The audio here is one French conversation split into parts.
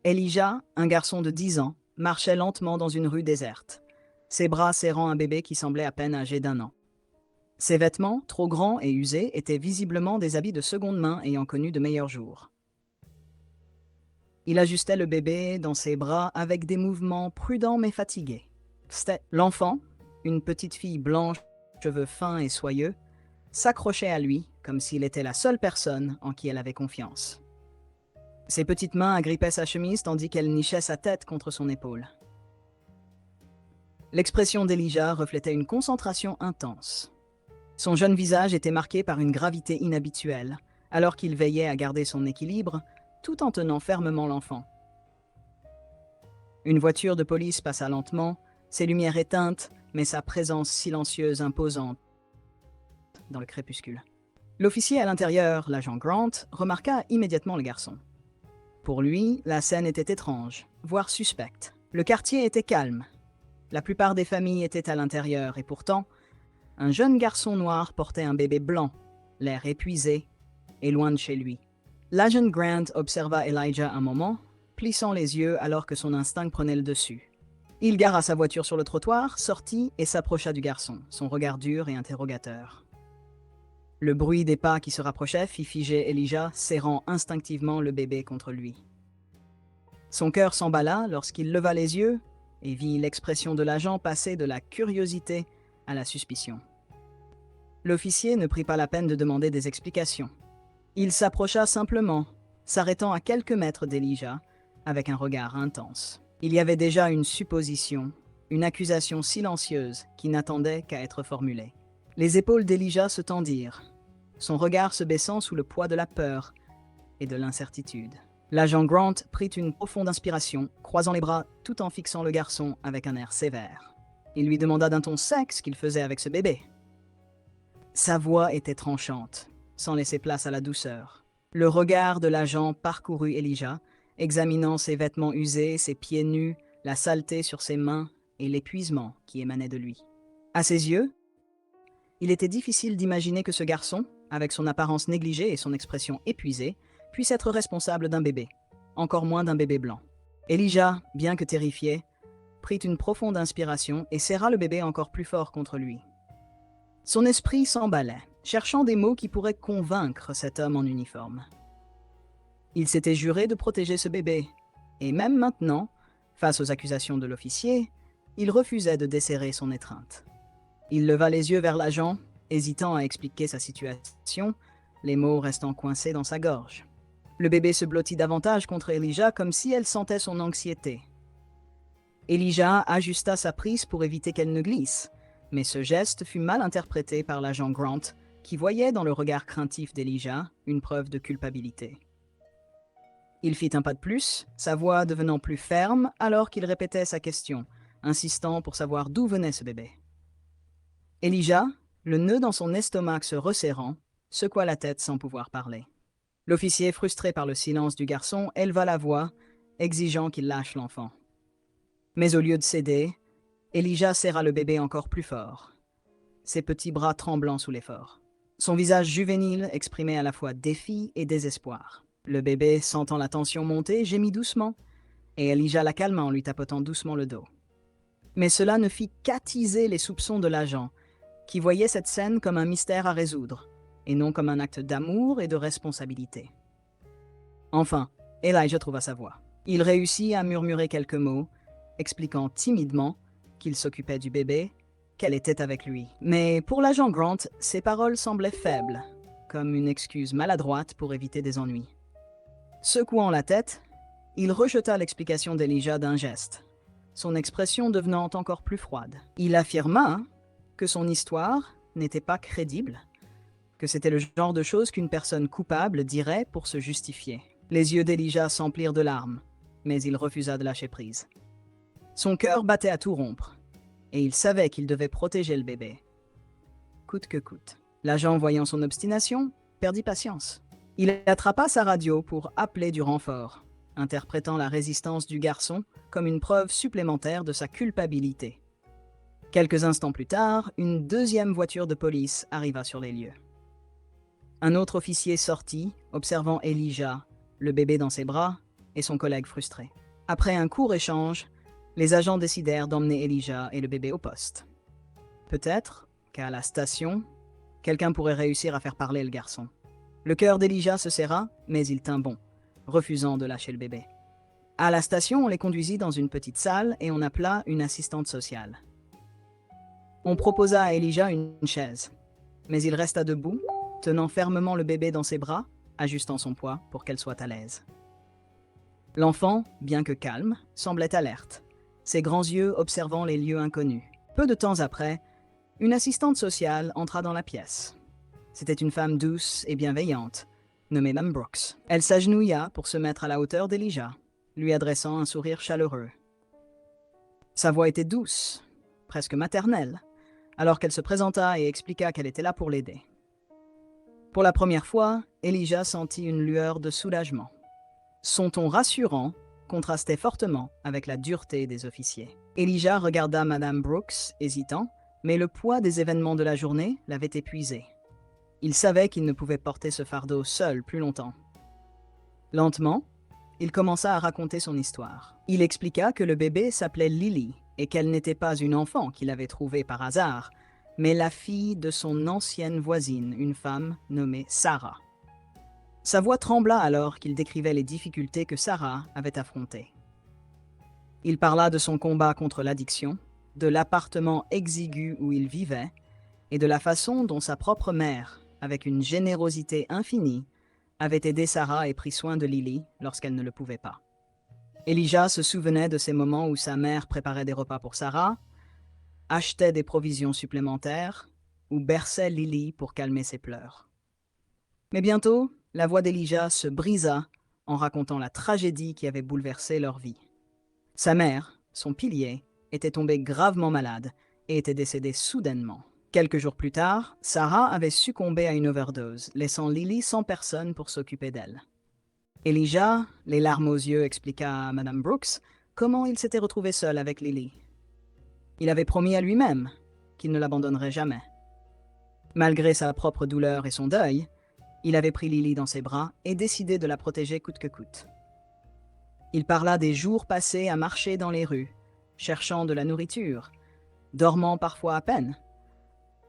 Elijah, un garçon de 10 ans, marchait lentement dans une rue déserte, ses bras serrant un bébé qui semblait à peine âgé d'1 an. Ses vêtements, trop grands et usés, étaient visiblement des habits de seconde main ayant connu de meilleurs jours. Il ajustait le bébé dans ses bras avec des mouvements prudents mais fatigués. L'enfant, une petite fille blanche, cheveux fins et soyeux, s'accrochait à lui comme s'il était la seule personne en qui elle avait confiance. Ses petites mains agrippaient sa chemise tandis qu'elle nichait sa tête contre son épaule. L'expression d'Elijah reflétait une concentration intense. Son jeune visage était marqué par une gravité inhabituelle, alors qu'il veillait à garder son équilibre tout en tenant fermement l'enfant. Une voiture de police passa lentement, ses lumières éteintes, mais sa présence silencieuse imposante dans le crépuscule. L'officier à l'intérieur, l'agent Grant, remarqua immédiatement le garçon. Pour lui, la scène était étrange, voire suspecte. Le quartier était calme. La plupart des familles étaient à l'intérieur et pourtant, un jeune garçon noir portait un bébé blanc, l'air épuisé et loin de chez lui. L'agent Grant observa Elijah un moment, plissant les yeux alors que son instinct prenait le dessus. Il gara sa voiture sur le trottoir, sortit et s'approcha du garçon, son regard dur et interrogateur. Le bruit des pas qui se rapprochaient fit figer Elijah, serrant instinctivement le bébé contre lui. Son cœur s'emballa lorsqu'il leva les yeux et vit l'expression de l'agent passer de la curiosité à la suspicion. L'officier ne prit pas la peine de demander des explications. Il s'approcha simplement, s'arrêtant à quelques mètres d'Elijah, avec un regard intense. Il y avait déjà une supposition, une accusation silencieuse qui n'attendait qu'à être formulée. Les épaules d'Elijah se tendirent, son regard se baissant sous le poids de la peur et de l'incertitude. L'agent Grant prit une profonde inspiration, croisant les bras tout en fixant le garçon avec un air sévère. Il lui demanda d'un ton sec ce qu'il faisait avec ce bébé. Sa voix était tranchante, sans laisser place à la douceur. Le regard de l'agent parcourut Elijah, examinant ses vêtements usés, ses pieds nus, la saleté sur ses mains et l'épuisement qui émanait de lui. À ses yeux, il était difficile d'imaginer que ce garçon, avec son apparence négligée et son expression épuisée, puisse être responsable d'un bébé, encore moins d'un bébé blanc. Elijah, bien que terrifié, prit une profonde inspiration et serra le bébé encore plus fort contre lui. Son esprit s'emballait, cherchant des mots qui pourraient convaincre cet homme en uniforme. Il s'était juré de protéger ce bébé, et même maintenant, face aux accusations de l'officier, il refusait de desserrer son étreinte. Il leva les yeux vers l'agent, hésitant à expliquer sa situation, les mots restant coincés dans sa gorge. Le bébé se blottit davantage contre Elijah comme si elle sentait son anxiété. Elijah ajusta sa prise pour éviter qu'elle ne glisse, mais ce geste fut mal interprété par l'agent Grant, qui voyait dans le regard craintif d'Elijah une preuve de culpabilité. Il fit un pas de plus, sa voix devenant plus ferme alors qu'il répétait sa question, insistant pour savoir d'où venait ce bébé. Elijah, le nœud dans son estomac se resserrant, secoua la tête sans pouvoir parler. L'officier, frustré par le silence du garçon, éleva la voix, exigeant qu'il lâche l'enfant. Mais au lieu de céder, Elijah serra le bébé encore plus fort, ses petits bras tremblants sous l'effort. Son visage juvénile exprimait à la fois défi et désespoir. Le bébé, sentant la tension monter, gémit doucement, et Elijah la calma en lui tapotant doucement le dos. Mais cela ne fit qu'attiser les soupçons de l'agent, qui voyait cette scène comme un mystère à résoudre, et non comme un acte d'amour et de responsabilité. Enfin, Elijah trouva sa voix. Il réussit à murmurer quelques mots, expliquant timidement qu'il s'occupait du bébé, qu'elle était avec lui. Mais pour l'agent Grant, ses paroles semblaient faibles, comme une excuse maladroite pour éviter des ennuis. Secouant la tête, il rejeta l'explication d'Elijah d'un geste, son expression devenant encore plus froide. Il affirma que son histoire n'était pas crédible, que c'était le genre de choses qu'une personne coupable dirait pour se justifier. Les yeux d'Elijah s'emplirent de larmes, mais il refusa de lâcher prise. Son cœur battait à tout rompre, et il savait qu'il devait protéger le bébé, coûte que coûte. L'agent, voyant son obstination, perdit patience. Il attrapa sa radio pour appeler du renfort, interprétant la résistance du garçon comme une preuve supplémentaire de sa culpabilité. Quelques instants plus tard, une deuxième voiture de police arriva sur les lieux. Un autre officier sortit, observant Elijah, le bébé dans ses bras, et son collègue frustré. Après un court échange, les agents décidèrent d'emmener Elijah et le bébé au poste. Peut-être qu'à la station, quelqu'un pourrait réussir à faire parler le garçon. Le cœur d'Elijah se serra, mais il tint bon, refusant de lâcher le bébé. À la station, on les conduisit dans une petite salle et on appela une assistante sociale. On proposa à Elijah une chaise, mais il resta debout, tenant fermement le bébé dans ses bras, ajustant son poids pour qu'elle soit à l'aise. L'enfant, bien que calme, semblait alerte, ses grands yeux observant les lieux inconnus. Peu de temps après, une assistante sociale entra dans la pièce. C'était une femme douce et bienveillante, nommée Mme Brooks. Elle s'agenouilla pour se mettre à la hauteur d'Elijah, lui adressant un sourire chaleureux. Sa voix était douce, presque maternelle, alors qu'elle se présenta et expliqua qu'elle était là pour l'aider. Pour la première fois, Elijah sentit une lueur de soulagement. Son ton rassurant contrastait fortement avec la dureté des officiers. Elijah regarda Mme Brooks, hésitant, mais le poids des événements de la journée l'avait épuisé. Il savait qu'il ne pouvait porter ce fardeau seul plus longtemps. Lentement, il commença à raconter son histoire. Il expliqua que le bébé s'appelait Lily et qu'elle n'était pas une enfant qu'il avait trouvée par hasard, mais la fille de son ancienne voisine, une femme nommée Sarah. Sa voix trembla alors qu'il décrivait les difficultés que Sarah avait affrontées. Il parla de son combat contre l'addiction, de l'appartement exigu où il vivait, et de la façon dont sa propre mère, avec une générosité infinie, avait aidé Sarah et pris soin de Lily lorsqu'elle ne le pouvait pas. Elijah se souvenait de ces moments où sa mère préparait des repas pour Sarah, achetait des provisions supplémentaires ou berçait Lily pour calmer ses pleurs. Mais bientôt, la voix d'Elijah se brisa en racontant la tragédie qui avait bouleversé leur vie. Sa mère, son pilier, était tombée gravement malade et était décédée soudainement. Quelques jours plus tard, Sarah avait succombé à une overdose, laissant Lily sans personne pour s'occuper d'elle. Elijah, les larmes aux yeux, expliqua à Mme Brooks comment il s'était retrouvé seul avec Lily. Il avait promis à lui-même qu'il ne l'abandonnerait jamais. Malgré sa propre douleur et son deuil, il avait pris Lily dans ses bras et décidé de la protéger coûte que coûte. Il parla des jours passés à marcher dans les rues, cherchant de la nourriture, dormant parfois à peine.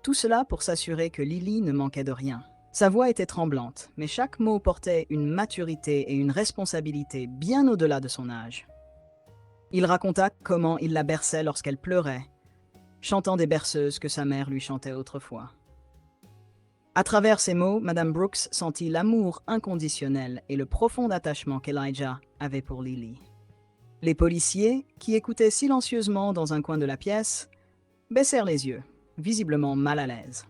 Tout cela pour s'assurer que Lily ne manquait de rien. Sa voix était tremblante, mais chaque mot portait une maturité et une responsabilité bien au-delà de son âge. Il raconta comment il la berçait lorsqu'elle pleurait, chantant des berceuses que sa mère lui chantait autrefois. À travers ces mots, Mme Brooks sentit l'amour inconditionnel et le profond attachement qu'Elijah avait pour Lily. Les policiers, qui écoutaient silencieusement dans un coin de la pièce, baissèrent les yeux, visiblement mal à l'aise.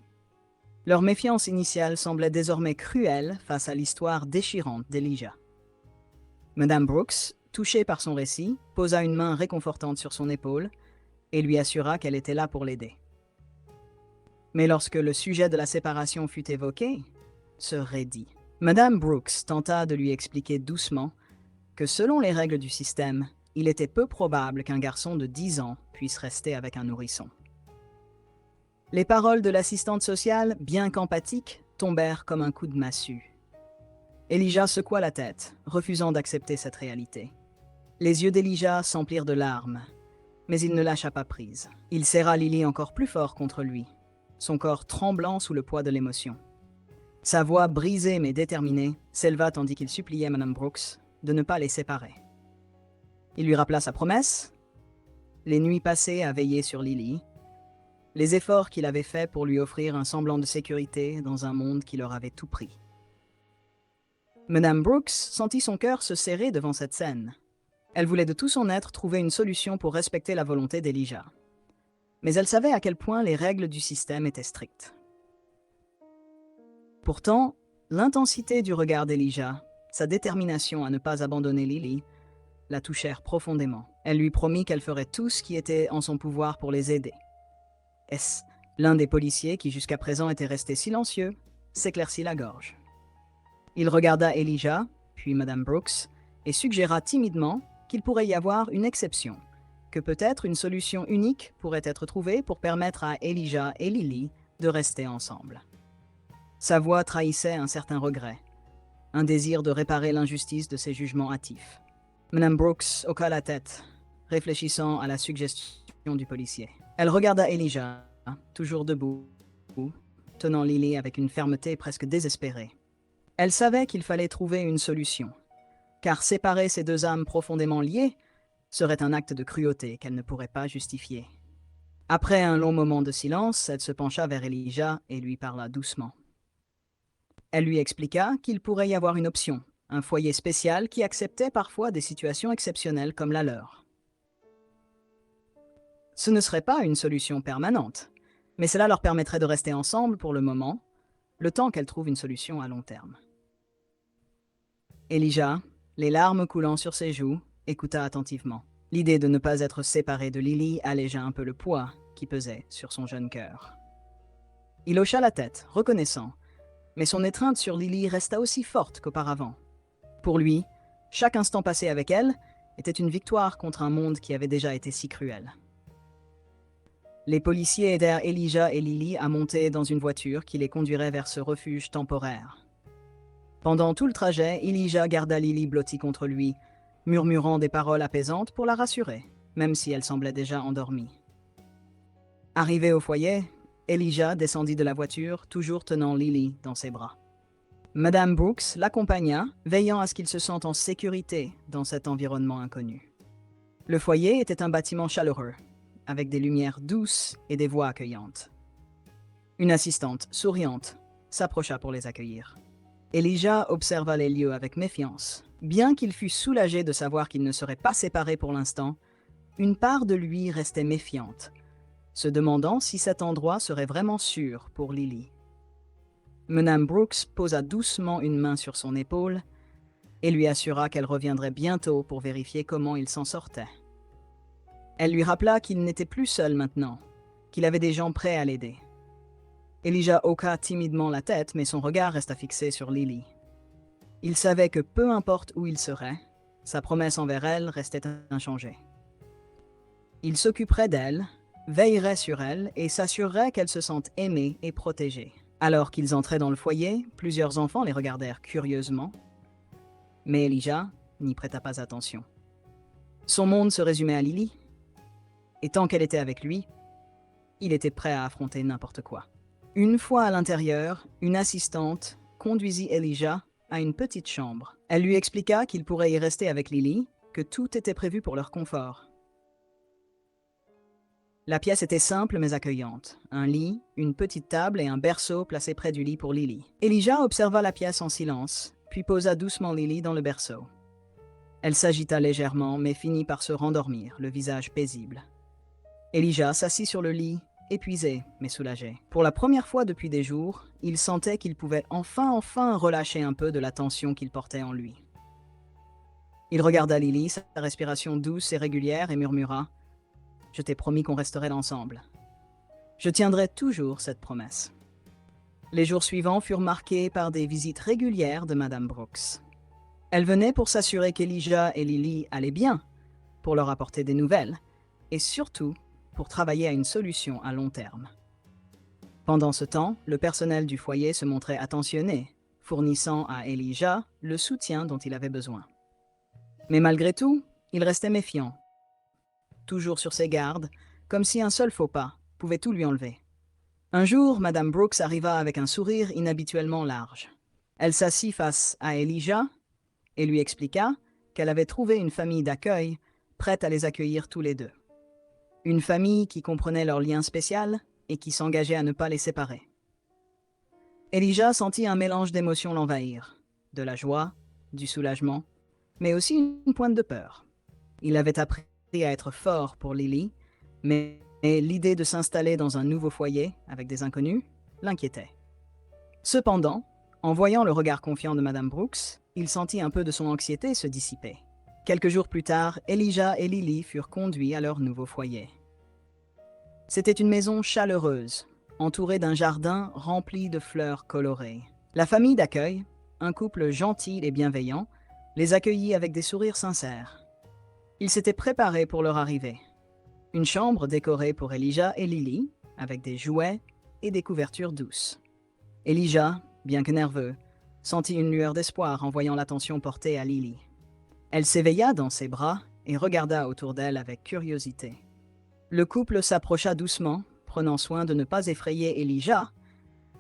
Leur méfiance initiale semblait désormais cruelle face à l'histoire déchirante d'Elijah. Mme Brooks, touchée par son récit, posa une main réconfortante sur son épaule et lui assura qu'elle était là pour l'aider. Mais lorsque le sujet de la séparation fut évoqué, se raidit. Mme Brooks tenta de lui expliquer doucement que selon les règles du système, il était peu probable qu'un garçon de 10 ans puisse rester avec un nourrisson. Les paroles de l'assistante sociale, bien qu'empathiques, tombèrent comme un coup de massue. Elijah secoua la tête, refusant d'accepter cette réalité. Les yeux d'Elijah s'emplirent de larmes, mais il ne lâcha pas prise. Il serra Lily encore plus fort contre lui, son corps tremblant sous le poids de l'émotion. Sa voix brisée mais déterminée s'éleva tandis qu'il suppliait Mme Brooks de ne pas les séparer. Il lui rappela sa promesse, les nuits passées à veiller sur Lily, les efforts qu'il avait faits pour lui offrir un semblant de sécurité dans un monde qui leur avait tout pris. Mme Brooks sentit son cœur se serrer devant cette scène. Elle voulait de tout son être trouver une solution pour respecter la volonté d'Elijah. Mais elle savait à quel point les règles du système étaient strictes. Pourtant, l'intensité du regard d'Elijah, sa détermination à ne pas abandonner Lily, la touchèrent profondément. Elle lui promit qu'elle ferait tout ce qui était en son pouvoir pour les aider. L'un des policiers, qui jusqu'à présent était resté silencieux, s'éclaircit la gorge. Il regarda Elijah, puis Mme Brooks, et suggéra timidement qu'il pourrait y avoir une exception, que peut-être une solution unique pourrait être trouvée pour permettre à Elijah et Lily de rester ensemble. Sa voix trahissait un certain regret, un désir de réparer l'injustice de ses jugements hâtifs. Madame Brooks hocha la tête, réfléchissant à la suggestion du policier. Elle regarda Elijah, toujours debout, tenant Lily avec une fermeté presque désespérée. Elle savait qu'il fallait trouver une solution, car séparer ces deux âmes profondément liées serait un acte de cruauté qu'elle ne pourrait pas justifier. Après un long moment de silence, elle se pencha vers Elijah et lui parla doucement. Elle lui expliqua qu'il pourrait y avoir une option, un foyer spécial qui acceptait parfois des situations exceptionnelles comme la leur. Ce ne serait pas une solution permanente, mais cela leur permettrait de rester ensemble pour le moment, le temps qu'elle trouve une solution à long terme. Elijah, les larmes coulant sur ses joues, écouta attentivement. L'idée de ne pas être séparé de Lily allégea un peu le poids qui pesait sur son jeune cœur. Il hocha la tête, reconnaissant, mais son étreinte sur Lily resta aussi forte qu'auparavant. Pour lui, chaque instant passé avec elle était une victoire contre un monde qui avait déjà été si cruel. Les policiers aidèrent Elijah et Lily à monter dans une voiture qui les conduirait vers ce refuge temporaire. Pendant tout le trajet, Elijah garda Lily blottie contre lui, murmurant des paroles apaisantes pour la rassurer, même si elle semblait déjà endormie. Arrivé au foyer, Elijah descendit de la voiture, toujours tenant Lily dans ses bras. Madame Brooks l'accompagna, veillant à ce qu'il se sente en sécurité dans cet environnement inconnu. Le foyer était un bâtiment chaleureux, avec des lumières douces et des voix accueillantes. Une assistante, souriante, s'approcha pour les accueillir. Elijah observa les lieux avec méfiance. Bien qu'il fût soulagé de savoir qu'ils ne seraient pas séparés pour l'instant, une part de lui restait méfiante, se demandant si cet endroit serait vraiment sûr pour Lily. Madame Brooks posa doucement une main sur son épaule et lui assura qu'elle reviendrait bientôt pour vérifier comment il s'en sortait. Elle lui rappela qu'il n'était plus seul maintenant, qu'il avait des gens prêts à l'aider. Elijah hocha timidement la tête, mais son regard resta fixé sur Lily. Il savait que peu importe où il serait, sa promesse envers elle restait inchangée. Il s'occuperait d'elle, veillerait sur elle et s'assurerait qu'elle se sente aimée et protégée. Alors qu'ils entraient dans le foyer, plusieurs enfants les regardèrent curieusement, mais Elijah n'y prêta pas attention. Son monde se résumait à Lily, et tant qu'elle était avec lui, il était prêt à affronter n'importe quoi. Une fois à l'intérieur, une assistante conduisit Elijah à une petite chambre. Elle lui expliqua qu'il pourrait y rester avec Lily, que tout était prévu pour leur confort. La pièce était simple mais accueillante. Un lit, une petite table et un berceau placés près du lit pour Lily. Elijah observa la pièce en silence, puis posa doucement Lily dans le berceau. Elle s'agita légèrement mais finit par se rendormir, le visage paisible. Elijah s'assit sur le lit, épuisé mais soulagé. Pour la première fois depuis des jours, il sentait qu'il pouvait enfin relâcher un peu de la tension qu'il portait en lui. Il regarda Lily, sa respiration douce et régulière, et murmura « Je t'ai promis qu'on resterait ensemble. Je tiendrai toujours cette promesse. » Les jours suivants furent marqués par des visites régulières de Madame Brooks. Elle venait pour s'assurer qu'Elijah et Lily allaient bien, pour leur apporter des nouvelles, et surtout pour travailler à une solution à long terme. Pendant ce temps, le personnel du foyer se montrait attentionné, fournissant à Elijah le soutien dont il avait besoin. Mais malgré tout, il restait méfiant, toujours sur ses gardes, comme si un seul faux pas pouvait tout lui enlever. Un jour, Madame Brooks arriva avec un sourire inhabituellement large. Elle s'assit face à Elijah et lui expliqua qu'elle avait trouvé une famille d'accueil prête à les accueillir tous les deux. Une famille qui comprenait leur lien spécial et qui s'engageait à ne pas les séparer. Elijah sentit un mélange d'émotions l'envahir, de la joie, du soulagement, mais aussi une pointe de peur. Il avait appris à être fort pour Lily, mais l'idée de s'installer dans un nouveau foyer avec des inconnus l'inquiétait. Cependant, en voyant le regard confiant de Madame Brooks, il sentit un peu de son anxiété se dissiper. Quelques jours plus tard, Elijah et Lily furent conduits à leur nouveau foyer. C'était une maison chaleureuse, entourée d'un jardin rempli de fleurs colorées. La famille d'accueil, un couple gentil et bienveillant, les accueillit avec des sourires sincères. Ils s'étaient préparés pour leur arrivée. Une chambre décorée pour Elijah et Lily, avec des jouets et des couvertures douces. Elijah, bien que nerveux, sentit une lueur d'espoir en voyant l'attention portée à Lily. Elle s'éveilla dans ses bras et regarda autour d'elle avec curiosité. Le couple s'approcha doucement, prenant soin de ne pas effrayer Elijah,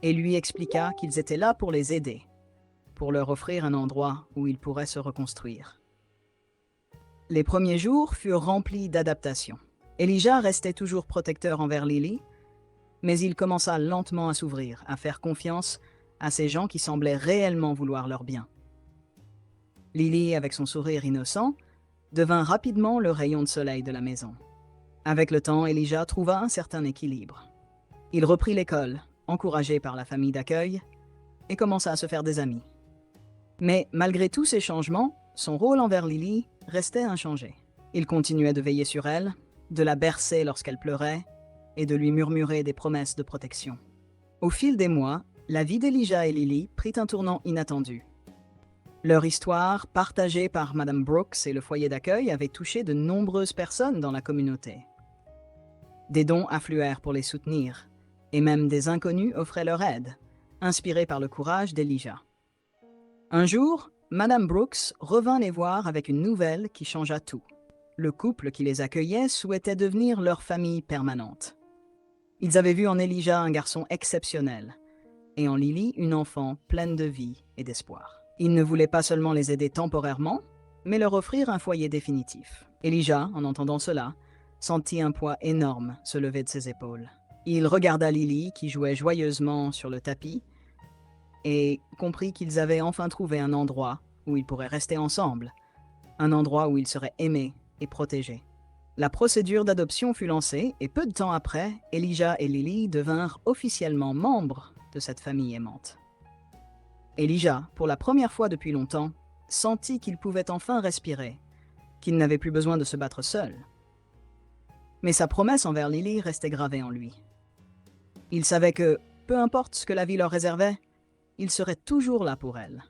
et lui expliqua qu'ils étaient là pour les aider, pour leur offrir un endroit où ils pourraient se reconstruire. Les premiers jours furent remplis d'adaptation. Elijah restait toujours protecteur envers Lily, mais il commença lentement à s'ouvrir, à faire confiance à ces gens qui semblaient réellement vouloir leur bien. Lily, avec son sourire innocent, devint rapidement le rayon de soleil de la maison. Avec le temps, Elijah trouva un certain équilibre. Il reprit l'école, encouragé par la famille d'accueil, et commença à se faire des amis. Mais malgré tous ces changements, son rôle envers Lily restait inchangé. Il continuait de veiller sur elle, de la bercer lorsqu'elle pleurait, et de lui murmurer des promesses de protection. Au fil des mois, la vie d'Elijah et Lily prit un tournant inattendu. Leur histoire, partagée par Madame Brooks et le foyer d'accueil, avait touché de nombreuses personnes dans la communauté. Des dons affluèrent pour les soutenir, et même des inconnus offraient leur aide, inspirés par le courage d'Elijah. Un jour, Madame Brooks revint les voir avec une nouvelle qui changea tout. Le couple qui les accueillait souhaitait devenir leur famille permanente. Ils avaient vu en Elijah un garçon exceptionnel, et en Lily une enfant pleine de vie et d'espoir. Ils ne voulaient pas seulement les aider temporairement, mais leur offrir un foyer définitif. Elijah, en entendant cela, sentit un poids énorme se lever de ses épaules. Il regarda Lily qui jouait joyeusement sur le tapis et comprit qu'ils avaient enfin trouvé un endroit où ils pourraient rester ensemble, un endroit où ils seraient aimés et protégés. La procédure d'adoption fut lancée et peu de temps après, Elijah et Lily devinrent officiellement membres de cette famille aimante. Elijah, pour la première fois depuis longtemps, sentit qu'il pouvait enfin respirer, qu'il n'avait plus besoin de se battre seul. Mais sa promesse envers Lily restait gravée en lui. Il savait que, peu importe ce que la vie leur réservait, il serait toujours là pour elle.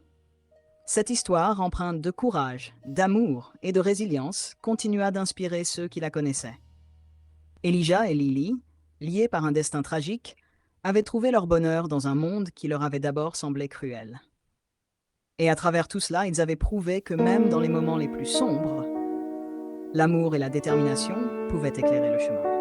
Cette histoire, empreinte de courage, d'amour et de résilience, continua d'inspirer ceux qui la connaissaient. Elijah et Lily, liés par un destin tragique, avaient trouvé leur bonheur dans un monde qui leur avait d'abord semblé cruel. Et à travers tout cela, ils avaient prouvé que même dans les moments les plus sombres, l'amour et la détermination pouvaient éclairer le chemin.